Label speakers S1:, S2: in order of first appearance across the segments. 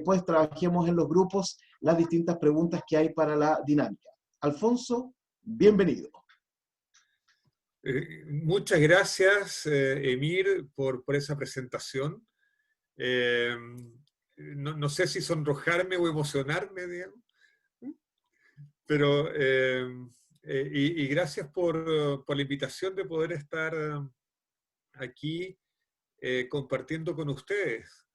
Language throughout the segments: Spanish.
S1: después trabajemos en los grupos las distintas preguntas que hay para la dinámica. Alfonso, bienvenido.
S2: Muchas gracias, Emir, por esa presentación. No sé si sonrojarme o emocionarme, digamos, pero y gracias por la invitación de poder estar aquí compartiendo con ustedes.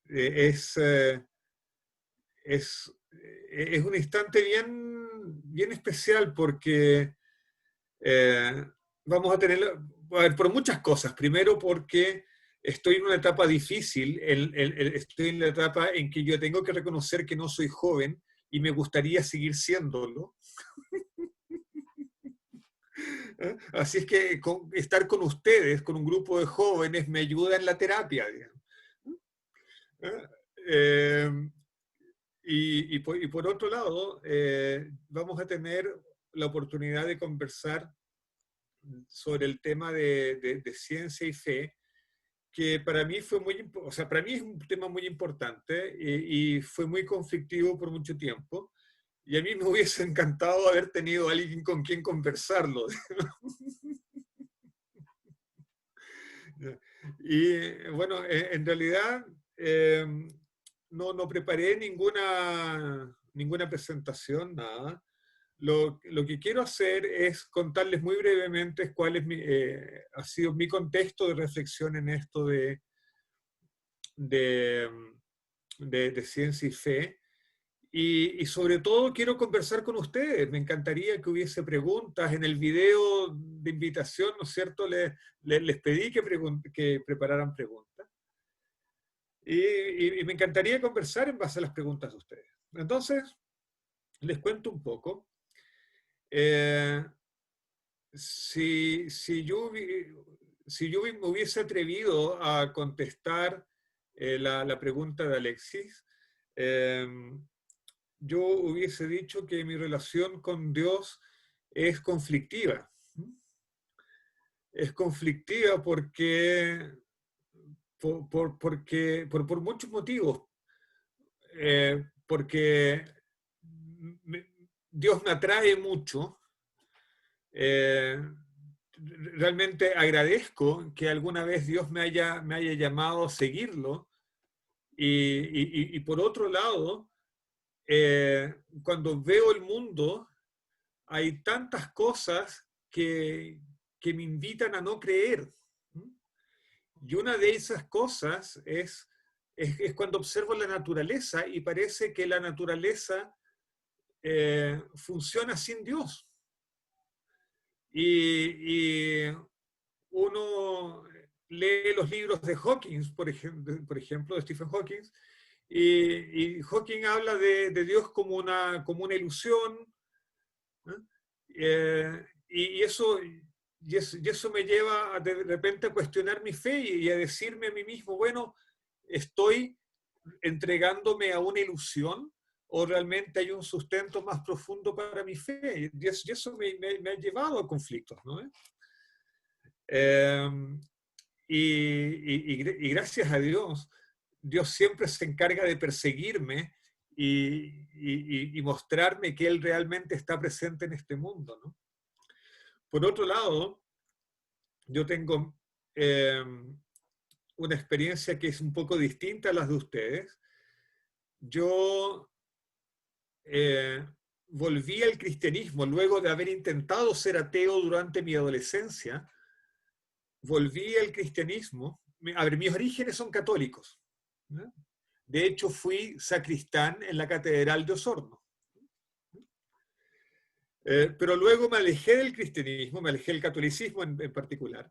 S2: Es un instante bien especial porque vamos a tener, por muchas cosas. Primero porque estoy en una etapa difícil, estoy en la etapa en que yo tengo que reconocer que no soy joven y me gustaría seguir siéndolo. Así es que estar con ustedes, con un grupo de jóvenes, me ayuda en la terapia, digamos. Y por otro lado, vamos a tener la oportunidad de conversar sobre el tema de ciencia y fe, que para mí fue o sea, para mí es un tema muy importante y fue muy conflictivo por mucho tiempo. Y a mí me hubiese encantado haber tenido a alguien con quien conversarlo. Y bueno, en realidad no preparé ninguna presentación, nada. Lo que quiero hacer es contarles muy brevemente cuál ha sido mi contexto de reflexión en esto de, de ciencia y fe. Y sobre todo quiero conversar con ustedes. Me encantaría que hubiese preguntas. En el video de invitación, ¿no es cierto? Les pedí que prepararan preguntas. Y me encantaría conversar en base a las preguntas de ustedes. Entonces, les cuento un poco. Si yo me hubiese atrevido a contestar la pregunta de Alexis, yo hubiese dicho que mi relación con Dios es conflictiva. Es conflictiva por muchos motivos. Porque Dios me atrae mucho. Realmente agradezco que alguna vez Dios me haya llamado a seguirlo. Y por otro lado, cuando veo el mundo, hay tantas cosas que me invitan a no creer. Y una de esas cosas es cuando observo la naturaleza y parece que la naturaleza funciona sin Dios. Y uno lee los libros de Hawking, por ejemplo, de Stephen Hawking, y Hawking habla de Dios como una ilusión, y eso me lleva de repente a cuestionar mi fe y a decirme a mí mismo, bueno, ¿estoy entregándome a una ilusión o realmente hay un sustento más profundo para mi fe? Y eso me ha llevado a conflictos, ¿no? Y gracias a Dios, Dios siempre se encarga de perseguirme y mostrarme que Él realmente está presente en este mundo, ¿no? Por otro lado, yo tengo una experiencia que es un poco distinta a las de ustedes. Yo volví al cristianismo luego de haber intentado ser ateo durante mi adolescencia. Volví al cristianismo. A ver, mis orígenes son católicos, ¿no? De hecho, fui sacristán en la Catedral de Osorno. Pero luego me alejé del cristianismo, me alejé del catolicismo en particular,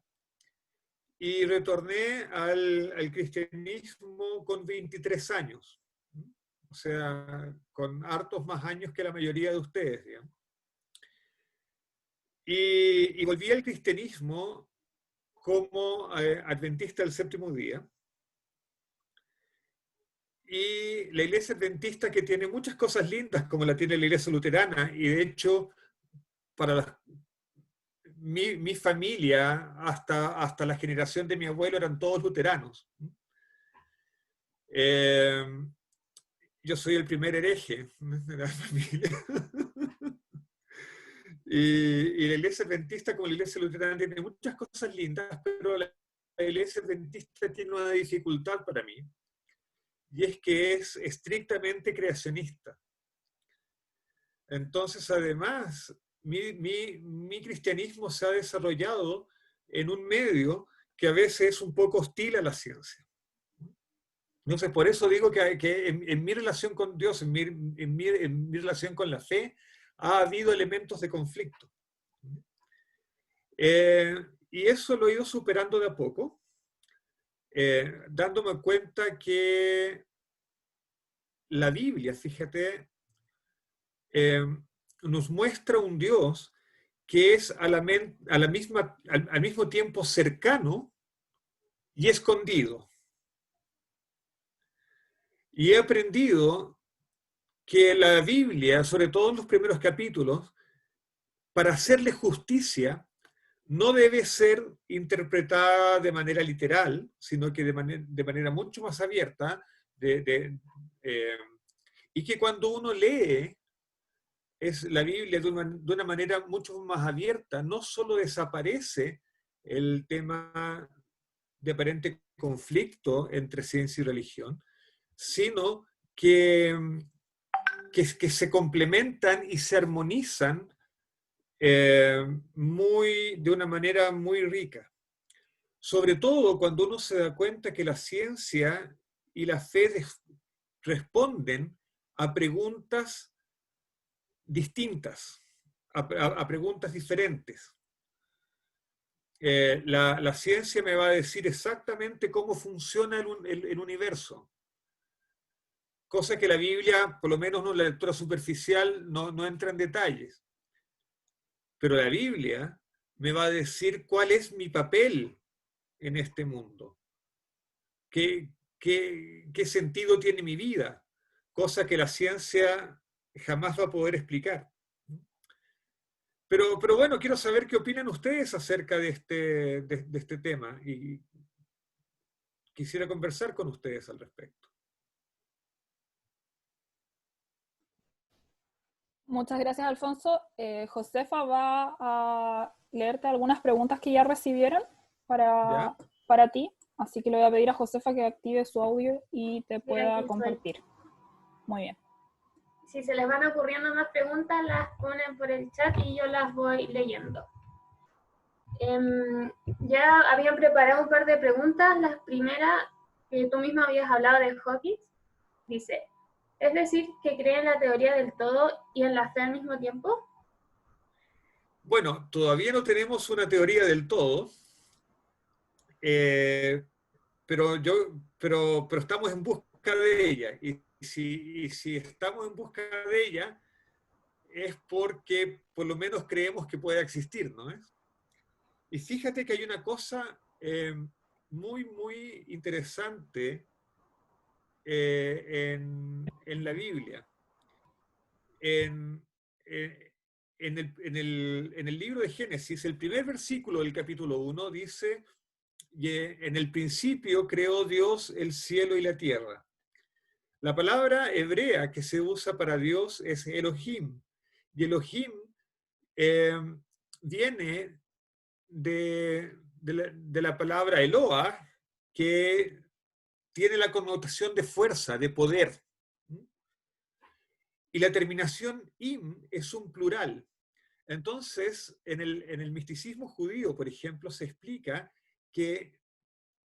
S2: y retorné al cristianismo con 23 años. O sea, con hartos más años que la mayoría de ustedes, digamos. Y volví al cristianismo como adventista del séptimo día. Y la iglesia adventista, que tiene muchas cosas lindas, como la tiene la iglesia luterana, y de hecho, para mi familia, hasta la generación de mi abuelo, eran todos luteranos. Yo soy el primer hereje de la familia. Y la iglesia adventista, como la iglesia luterana, tiene muchas cosas lindas, pero la iglesia adventista tiene una dificultad para mí, y es que es estrictamente creacionista. Entonces, además, mi cristianismo se ha desarrollado en un medio que a veces es un poco hostil a la ciencia. Entonces, por eso digo que en mi relación con Dios, en mi relación con la fe, ha habido elementos de conflicto. Y eso lo he ido superando de a poco, dándome cuenta que la Biblia, fíjate, nos muestra un Dios que es al mismo tiempo cercano y escondido. Y he aprendido que la Biblia, sobre todo en los primeros capítulos, para hacerle justicia, no debe ser interpretada de manera literal, sino que de manera mucho más abierta, y que cuando uno lee la Biblia de una manera mucho más abierta, no solo desaparece el tema de aparente conflicto entre ciencia y religión, sino que se complementan y se armonizan de una manera muy rica. Sobre todo cuando uno se da cuenta que la ciencia y la fe responden a preguntas distintas, a preguntas diferentes. La ciencia me va a decir exactamente cómo funciona el universo, cosa que la Biblia, por lo menos en la lectura superficial, no entra en detalles. Pero la Biblia me va a decir cuál es mi papel en este mundo, qué sentido tiene mi vida, cosa que la ciencia jamás va a poder explicar. Pero bueno, quiero saber qué opinan ustedes acerca de este tema y quisiera conversar con ustedes al respecto.
S3: Muchas gracias, Alfonso. Josefa va a leerte algunas preguntas que ya recibieron para ti, así que le voy a pedir a Josefa que active su audio y te pueda compartir. Muy bien.
S4: Si se les van ocurriendo más preguntas, las ponen por el chat y yo las voy leyendo. Ya habían preparado un par de preguntas. La primera, que tú misma habías hablado de Hawking, dice, ¿es decir, que cree en la teoría del todo y en la fe al mismo tiempo?
S2: Bueno, todavía no tenemos una teoría del todo, pero estamos en busca de ella. Y si estamos en busca de ella, es porque por lo menos creemos que pueda existir, ¿no es? Y fíjate que hay una cosa muy, muy interesante en la Biblia. En el libro de Génesis, el primer versículo del capítulo 1 dice, en el principio creó Dios el cielo y la tierra. La palabra hebrea que se usa para Dios es Elohim. Y Elohim viene de la palabra Eloah, que tiene la connotación de fuerza, de poder. Y la terminación im es un plural. Entonces, en el misticismo judío, por ejemplo, se explica que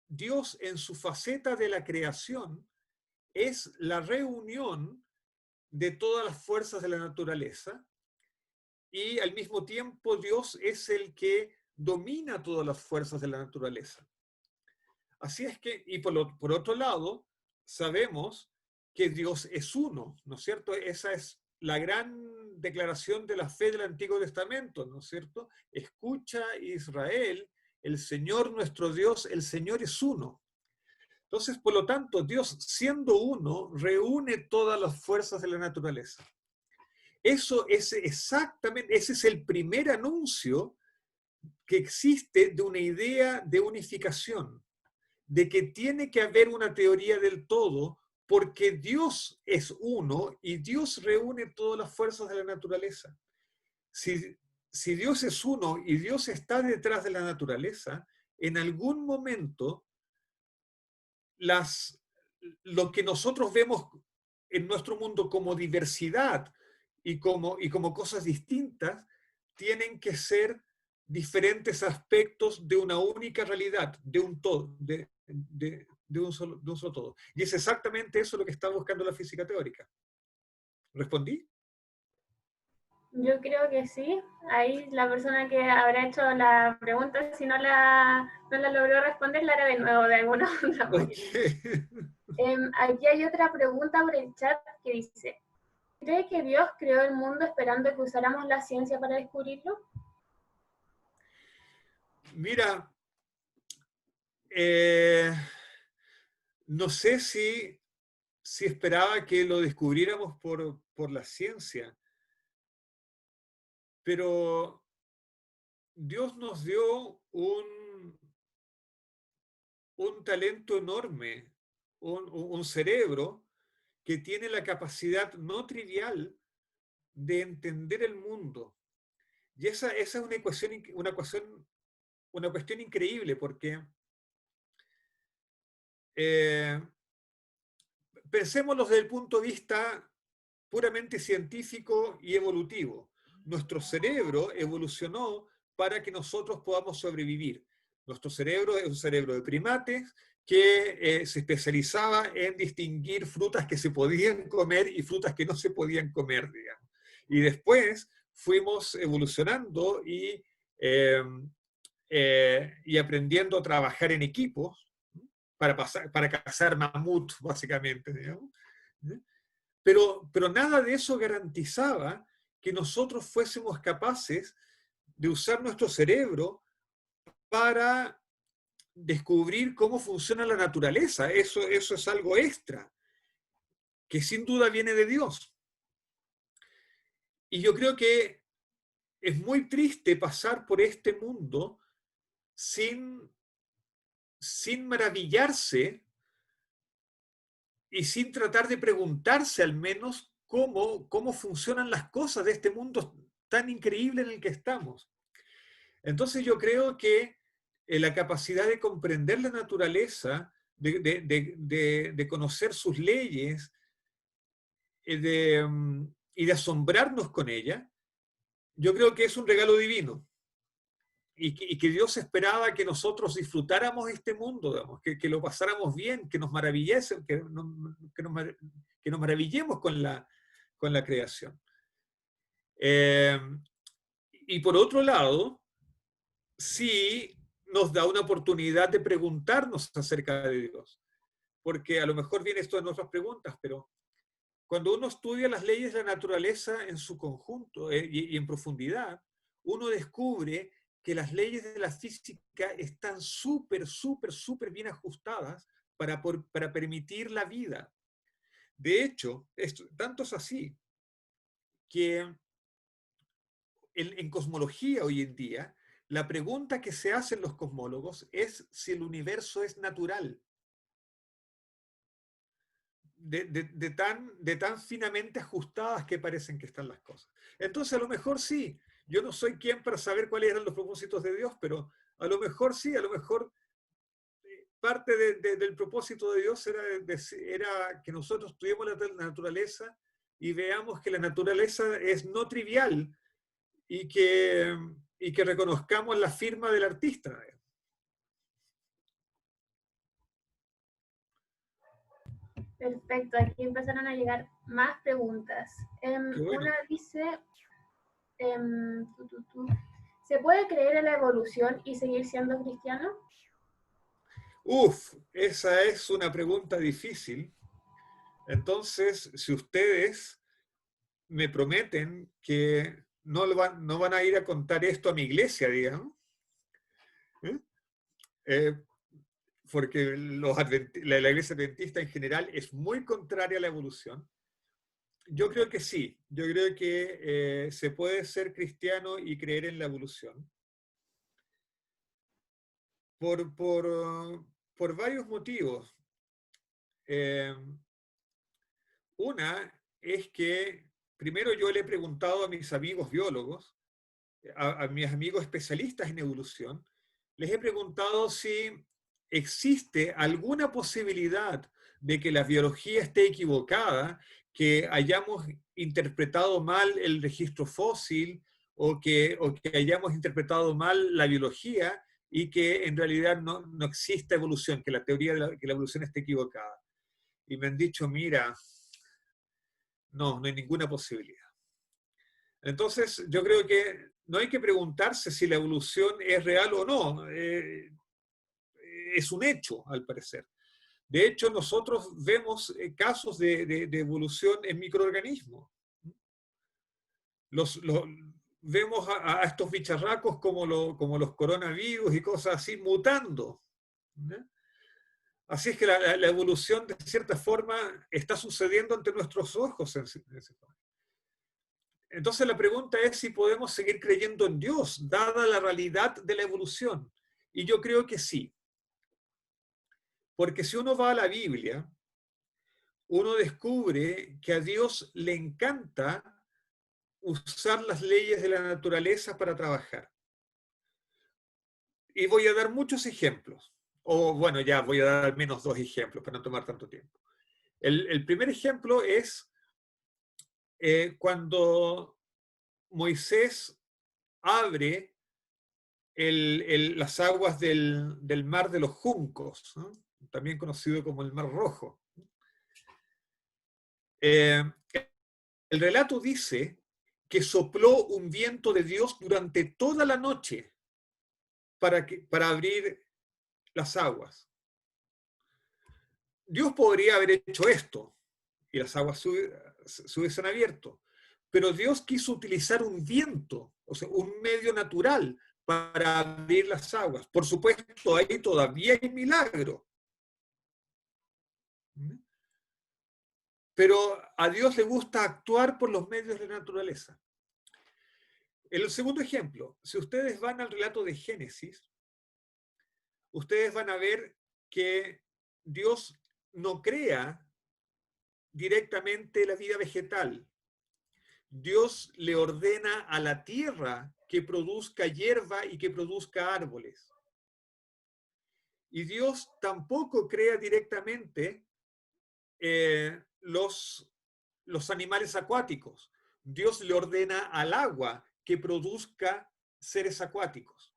S2: Dios en su faceta de la creación es la reunión de todas las fuerzas de la naturaleza y al mismo tiempo Dios es el que domina todas las fuerzas de la naturaleza. Así es que, y por otro lado, sabemos que Dios es uno, ¿no es cierto? Esa es la gran declaración de la fe del Antiguo Testamento, ¿no es cierto? Escucha, Israel, el Señor nuestro Dios, el Señor es uno. Entonces, por lo tanto, Dios, siendo uno, reúne todas las fuerzas de la naturaleza. Eso es exactamente, ese es el primer anuncio que existe de una idea de unificación. de que tiene que haber una teoría del todo, porque Dios es uno y Dios reúne todas las fuerzas de la naturaleza. Si Dios es uno y Dios está detrás de la naturaleza, en algún momento lo que nosotros vemos en nuestro mundo como diversidad y como cosas distintas, tienen que ser diferentes aspectos de una única realidad, de un todo, de un solo todo. Y es exactamente eso lo que está buscando la física teórica. ¿Respondí?
S4: Yo creo que sí. Ahí la persona que habrá hecho la pregunta, si no la logró responder, la hará de nuevo de alguna otra manera.
S2: Okay.
S4: Aquí hay otra pregunta por el chat que dice, ¿cree que Dios creó el mundo esperando que usáramos la ciencia para descubrirlo?
S2: Mira, no sé si esperaba que lo descubriéramos por la ciencia, pero Dios nos dio un talento enorme, un cerebro que tiene la capacidad no trivial de entender el mundo. Y esa es una cuestión increíble, porque pensémoslo desde el punto de vista puramente científico y evolutivo. Nuestro cerebro evolucionó para que nosotros podamos sobrevivir. Nuestro cerebro es un cerebro de primates que se especializaba en distinguir frutas que se podían comer y frutas que no se podían comer, digamos. Y después fuimos evolucionando y aprendiendo a trabajar en equipos para cazar mamut, básicamente, digamos. Pero nada de eso garantizaba que nosotros fuésemos capaces de usar nuestro cerebro para descubrir cómo funciona la naturaleza. Eso es algo extra, que sin duda viene de Dios. Y yo creo que es muy triste pasar por este mundo sin maravillarse y sin tratar de preguntarse al menos cómo funcionan las cosas de este mundo tan increíble en el que estamos. Entonces yo creo que la capacidad de comprender la naturaleza, de conocer sus leyes y de asombrarnos con ella, yo creo que es un regalo divino. Y que Dios esperaba que nosotros disfrutáramos este mundo, digamos, que lo pasáramos bien, que nos maravillemos, que nos maravillemos con la creación. Y por otro lado, sí nos da una oportunidad de preguntarnos acerca de Dios. Porque a lo mejor viene esto en nuestras preguntas, pero cuando uno estudia las leyes de la naturaleza en su conjunto y en profundidad, uno descubre que las leyes de la física están súper bien ajustadas para permitir la vida. De hecho, tanto es así que en cosmología hoy en día, la pregunta que se hacen los cosmólogos es si el universo es natural. De tan finamente ajustadas que parecen que están las cosas. Entonces, a lo mejor sí. Yo no soy quien para saber cuáles eran los propósitos de Dios, pero a lo mejor sí, a lo mejor parte del propósito de Dios era que nosotros estudiemos la naturaleza y veamos que la naturaleza es no trivial y que reconozcamos la firma del artista.
S4: Perfecto, aquí empezaron a llegar más preguntas.
S2: Bueno.
S4: Una dice, ¿se puede creer en la evolución y seguir siendo cristiano?
S2: Esa es una pregunta difícil. Entonces, si ustedes me prometen que no van a ir a contar esto a mi iglesia, digamos, porque la iglesia adventista en general es muy contraria a la evolución. Yo creo que sí, yo creo que se puede ser cristiano y creer en la evolución. por varios motivos. Una es que, primero, yo le he preguntado a mis amigos biólogos, a mis amigos especialistas en evolución, les he preguntado si existe alguna posibilidad de que la biología esté equivocada, que hayamos interpretado mal el registro fósil o que hayamos interpretado mal la biología y que en realidad no exista evolución, que la teoría de que la evolución esté equivocada. Y me han dicho, mira, no hay ninguna posibilidad. Entonces, yo creo que no hay que preguntarse si la evolución es real o no. Es un hecho, al parecer. De hecho, nosotros vemos casos de evolución en microorganismos. Vemos a estos bicharracos como los coronavirus y cosas así mutando. Así es que la evolución, de cierta forma, está sucediendo ante nuestros ojos. Entonces la pregunta es si podemos seguir creyendo en Dios, dada la realidad de la evolución. Y yo creo que sí. Porque si uno va a la Biblia, uno descubre que a Dios le encanta usar las leyes de la naturaleza para trabajar. Y voy a dar muchos ejemplos. O bueno, ya voy a dar al menos 2 ejemplos para no tomar tanto tiempo. El primer ejemplo es cuando Moisés abre las aguas del mar de los juncos, ¿no? También conocido como el Mar Rojo. El relato dice que sopló un viento de Dios durante toda la noche para abrir las aguas. Dios podría haber hecho esto y las aguas se hubiesen abierto, pero Dios quiso utilizar un viento, o sea, un medio natural para abrir las aguas. Por supuesto, ahí todavía hay milagro. Pero a Dios le gusta actuar por los medios de la naturaleza. El segundo ejemplo, si ustedes van al relato de Génesis, ustedes van a ver que Dios no crea directamente la vida vegetal. Dios le ordena a la tierra que produzca hierba y que produzca árboles. Y Dios tampoco crea directamente los animales acuáticos. Dios le ordena al agua que produzca seres acuáticos.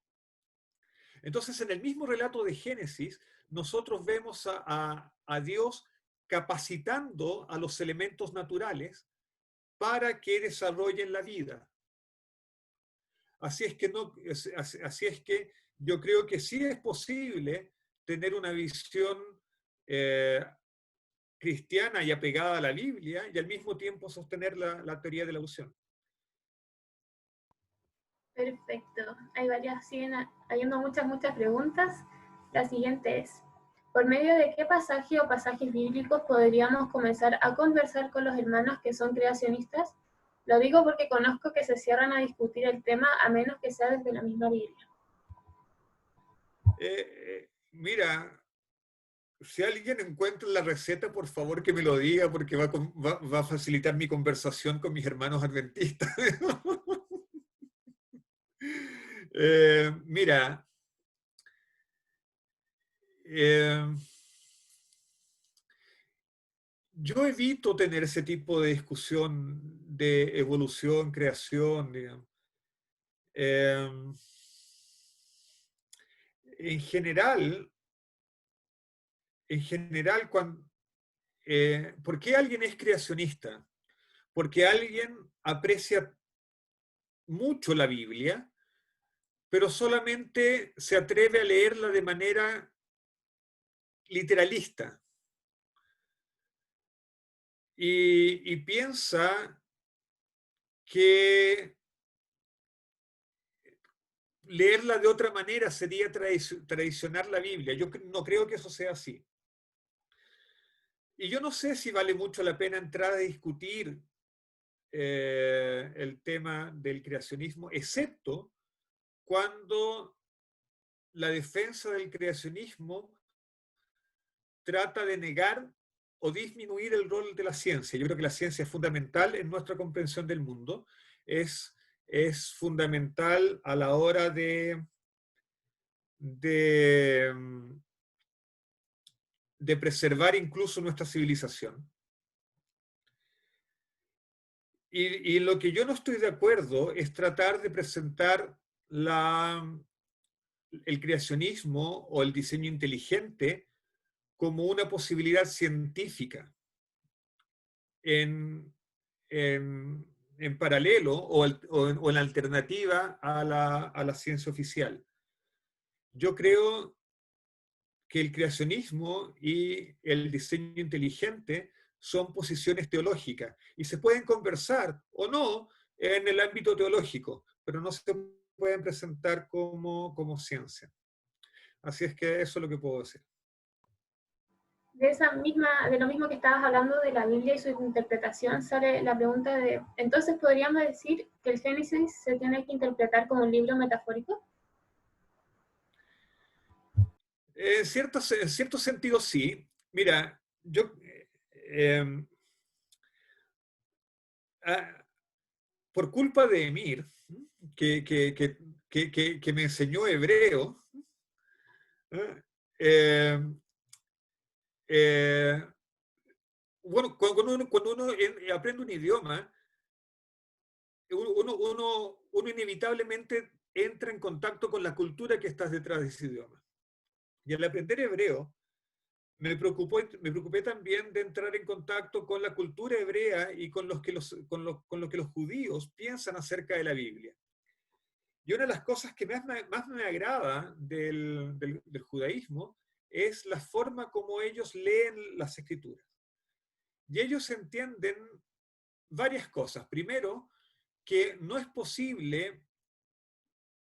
S2: Entonces, en el mismo relato de Génesis, nosotros vemos a Dios capacitando a los elementos naturales para que desarrollen la vida. Así es que yo creo que sí es posible tener una visión cristiana y apegada a la Biblia y al mismo tiempo sostener la teoría de la evolución.
S4: Perfecto. Siguen habiendo muchas preguntas. La siguiente es, ¿por medio de qué pasaje o pasajes bíblicos podríamos comenzar a conversar con los hermanos que son creacionistas? Lo digo porque conozco que se cierran a discutir el tema a menos que sea desde la misma Biblia.
S2: Mira, si alguien encuentra la receta, por favor que me lo diga, porque va a facilitar mi conversación con mis hermanos adventistas. Mira, yo evito tener ese tipo de discusión de evolución, creación, digamos. En general, ¿por qué alguien es creacionista? Porque alguien aprecia mucho la Biblia, pero solamente se atreve a leerla de manera literalista. Y piensa que leerla de otra manera sería traicionar la Biblia. Yo no creo que eso sea así. Y yo no sé si vale mucho la pena entrar a discutir el tema del creacionismo, excepto cuando la defensa del creacionismo trata de negar o disminuir el rol de la ciencia. Yo creo que la ciencia es fundamental en nuestra comprensión del mundo, es fundamental a la hora de preservar incluso nuestra civilización. Y lo que yo no estoy de acuerdo es tratar de presentar el creacionismo o el diseño inteligente como una posibilidad científica en paralelo o en alternativa a la ciencia oficial. Yo creo que el creacionismo y el diseño inteligente son posiciones teológicas y se pueden conversar o no en el ámbito teológico, pero no se pueden presentar como ciencia. Así es que eso es lo que puedo decir.
S4: De lo mismo que estabas hablando de la Biblia y su interpretación, sale la pregunta de, entonces podríamos decir que el Génesis se tiene que interpretar como un libro metafórico.
S2: En cierto sentido sí. Mira, yo por culpa de Emir, que me enseñó hebreo, bueno, cuando uno aprende un idioma, uno inevitablemente entra en contacto con la cultura que está detrás de ese idioma. Y al aprender hebreo, me preocupé también de entrar en contacto con la cultura hebrea y con lo que los judíos piensan acerca de la Biblia. Y una de las cosas que más me agrada del judaísmo es la forma como ellos leen las escrituras. Y ellos entienden varias cosas. Primero, que no es posible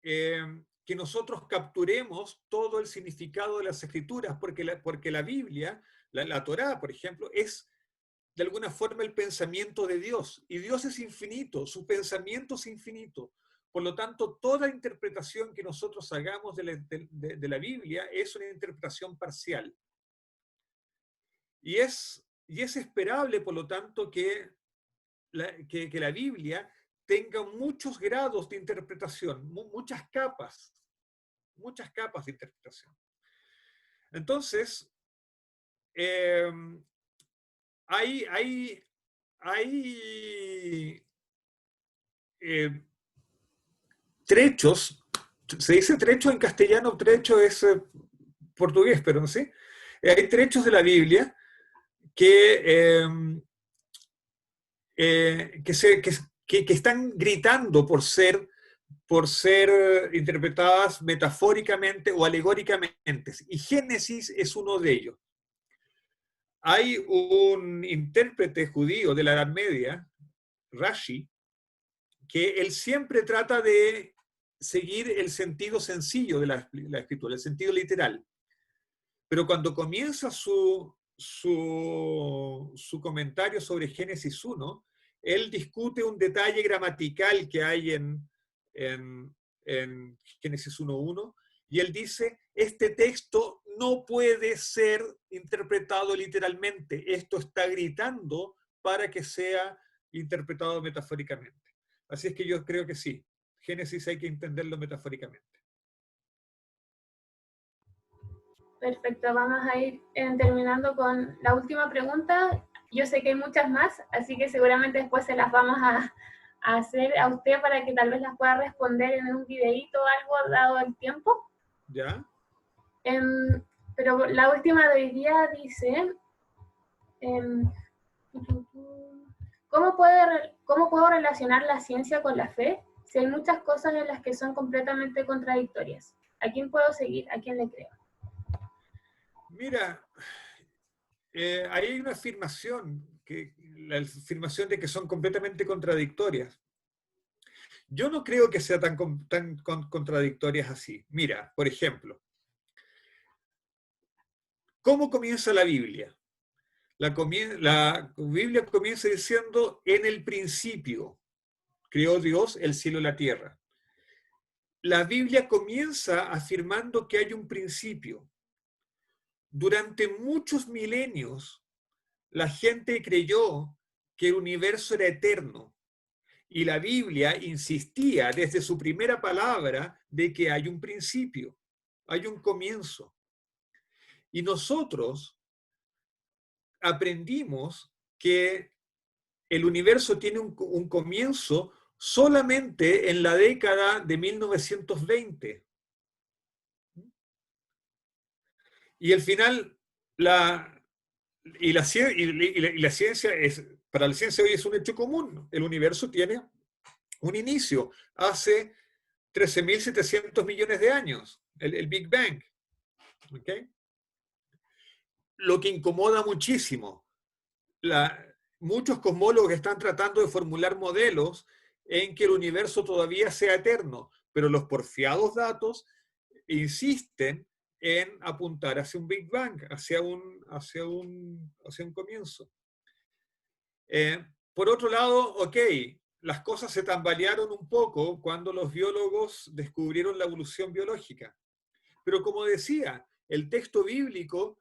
S2: que nosotros capturemos todo el significado de las escrituras, porque la Biblia, la Torá, por ejemplo, es de alguna forma el pensamiento de Dios. Y Dios es infinito, su pensamiento es infinito. Por lo tanto, toda interpretación que nosotros hagamos de la Biblia es una interpretación parcial. Y es esperable, por lo tanto, que la Biblia tenga muchos grados de interpretación, muchas capas de interpretación. Entonces, hay trechos, se dice trecho en castellano, trecho es portugués, pero no sé. Hay trechos de la Biblia que están gritando por ser interpretadas metafóricamente o alegóricamente. Y Génesis es uno de ellos. Hay un intérprete judío de la Edad Media, Rashi, que él siempre trata de seguir el sentido sencillo de la escritura, el sentido literal. Pero cuando comienza su comentario sobre Génesis 1, él discute un detalle gramatical que hay en Génesis 1.1, y él dice, este texto no puede ser interpretado literalmente, esto está gritando para que sea interpretado metafóricamente. Así es que yo creo que sí, Génesis hay que entenderlo metafóricamente.
S4: Perfecto, vamos a ir terminando con la última pregunta. Yo sé que hay muchas más, así que seguramente después se las vamos a hacer a usted para que tal vez las pueda responder en un videíto o algo, dado el tiempo.
S2: ¿Ya?
S4: Pero la última de hoy día dice, ¿cómo puedo relacionar la ciencia con la fe si hay muchas cosas en las que son completamente contradictorias? ¿A quién puedo seguir? ¿A quién le creo?
S2: Mira, hay una afirmación, la afirmación de que son completamente contradictorias. Yo no creo que sea tan contradictorias así. Mira, por ejemplo, ¿cómo comienza la Biblia? La Biblia comienza diciendo, en el principio creó Dios el cielo y la tierra. La Biblia comienza afirmando que hay un principio. durante muchos milenios la gente creyó que el universo era eterno. Y la Biblia insistía desde su primera palabra de que hay un principio, hay un comienzo. Y nosotros aprendimos que el universo tiene un comienzo solamente en la década de 1920. Y al final, la ciencia para la ciencia hoy es un hecho común. El universo tiene un inicio hace 13.700 millones de años, el Big Bang. ¿Okay? Lo que incomoda muchísimo. Muchos cosmólogos están tratando de formular modelos en que el universo todavía sea eterno, pero los porfiados datos insisten en apuntar hacia un Big Bang, hacia un comienzo. Por otro lado, las cosas se tambalearon un poco cuando los biólogos descubrieron la evolución biológica. Pero como decía, el texto bíblico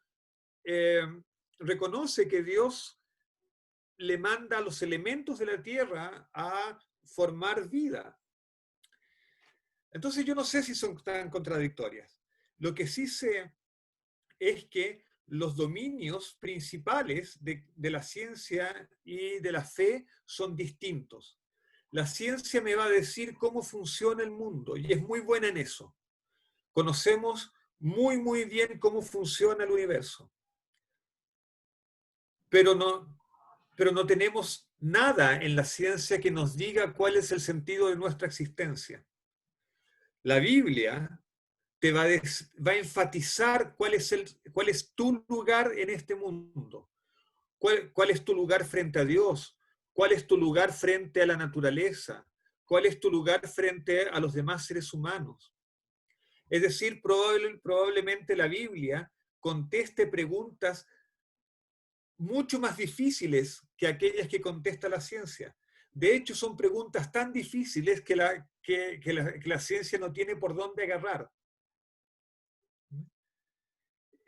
S2: reconoce que Dios le manda los elementos de la tierra a formar vida. Entonces yo no sé si son tan contradictorias. Lo que sí sé es que los dominios principales de la ciencia y de la fe son distintos. La ciencia me va a decir cómo funciona el mundo y es muy buena en eso. Conocemos muy, muy bien cómo funciona el universo. Pero no tenemos nada en la ciencia que nos diga cuál es el sentido de nuestra existencia. La Biblia te va a enfatizar cuál es tu lugar en este mundo, cuál es tu lugar frente a Dios, cuál es tu lugar frente a la naturaleza, cuál es tu lugar frente a los demás seres humanos. Es decir, probablemente la Biblia conteste preguntas mucho más difíciles que aquellas que contesta la ciencia. De hecho, son preguntas tan difíciles que la ciencia no tiene por dónde agarrar.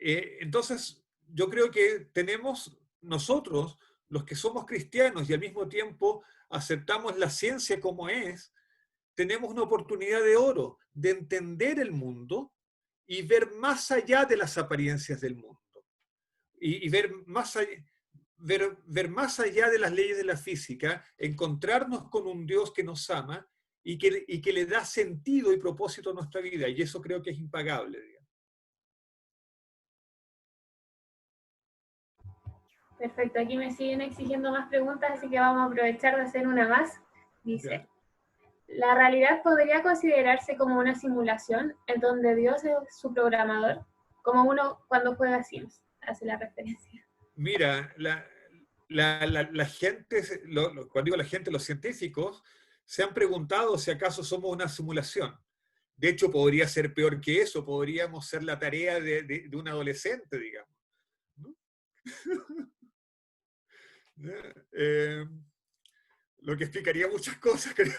S2: Entonces, yo creo que tenemos nosotros, los que somos cristianos y al mismo tiempo aceptamos la ciencia como es, tenemos una oportunidad de oro de entender el mundo y ver más allá de las apariencias del mundo. Y ver más allá de las leyes de la física, encontrarnos con un Dios que nos ama y que le da sentido y propósito a nuestra vida. Y eso creo que es impagable, digamos.
S4: Perfecto, aquí me siguen exigiendo más preguntas, así que vamos a aprovechar de hacer una más. Dice, ¿la realidad podría considerarse como una simulación en donde Dios es su programador? Como uno cuando juega Sims, hace la referencia.
S2: Mira, la gente, cuando digo la gente, los científicos, se han preguntado si acaso somos una simulación. De hecho, podría ser peor que eso, podríamos ser la tarea de un adolescente, digamos. ¿No? Lo que explicaría muchas cosas, creo.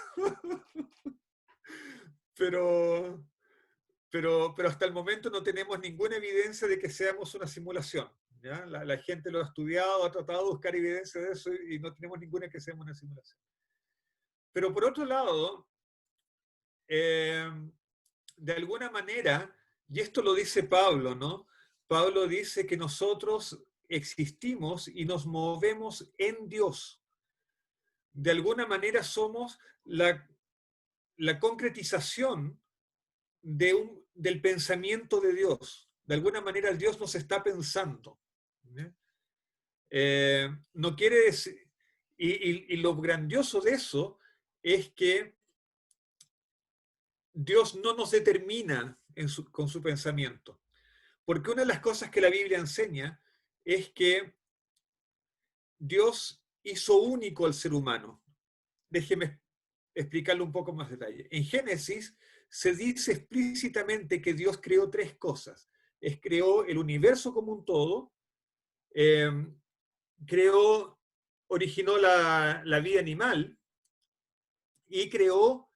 S2: Pero hasta el momento no tenemos ninguna evidencia de que seamos una simulación. ¿Ya? La gente lo ha estudiado, ha tratado de buscar evidencia de eso y no tenemos ninguna que seamos una simulación. Pero por otro lado, de alguna manera, y esto lo dice Pablo, ¿no? Pablo dice que nosotros existimos y nos movemos en Dios. De alguna manera somos la concretización del pensamiento de Dios. De alguna manera Dios nos está pensando. No quiere decir, y lo grandioso de eso es que Dios no nos determina con su pensamiento. Porque una de las cosas que la Biblia enseña es que Dios hizo único al ser humano. Déjeme explicarlo un poco más detalle. En Génesis se dice explícitamente que Dios creó tres cosas. Creó el universo como un todo, originó la vida animal y creó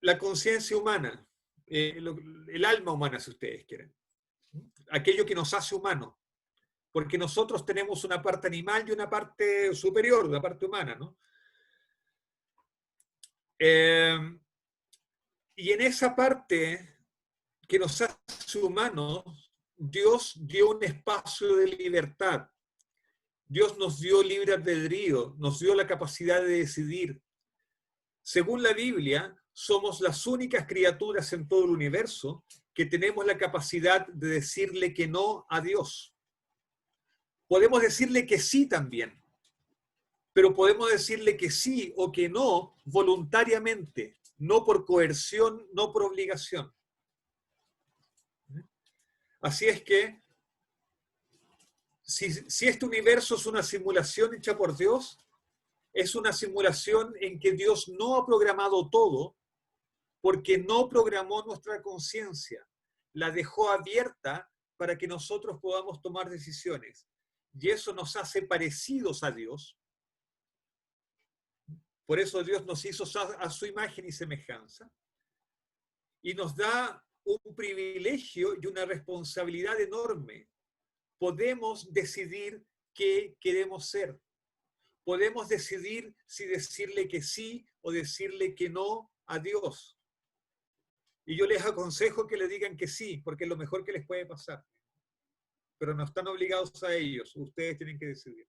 S2: la conciencia humana, el alma humana, si ustedes quieren. aquello que nos hace humanos, porque nosotros tenemos una parte animal y una parte superior, una parte humana, ¿no? Y en esa parte que nos hace humanos, Dios dio un espacio de libertad. Dios nos dio libre albedrío, nos dio la capacidad de decidir. Según la Biblia, somos las únicas criaturas en todo el universo que tenemos la capacidad de decirle que no a Dios. Podemos decirle que sí también, pero podemos decirle que sí o que no voluntariamente, no por coerción, no por obligación. Así es que, si este universo es una simulación hecha por Dios, es una simulación en que Dios no ha programado todo, porque no programó nuestra conciencia, la dejó abierta para que nosotros podamos tomar decisiones. Y eso nos hace parecidos a Dios. Por eso Dios nos hizo a su imagen y semejanza. Y nos da un privilegio y una responsabilidad enorme. Podemos decidir qué queremos ser. Podemos decidir si decirle que sí o decirle que no a Dios. Y yo les aconsejo que le digan que sí, porque es lo mejor que les puede pasar. Pero no están obligados a ellos, ustedes tienen que decidir.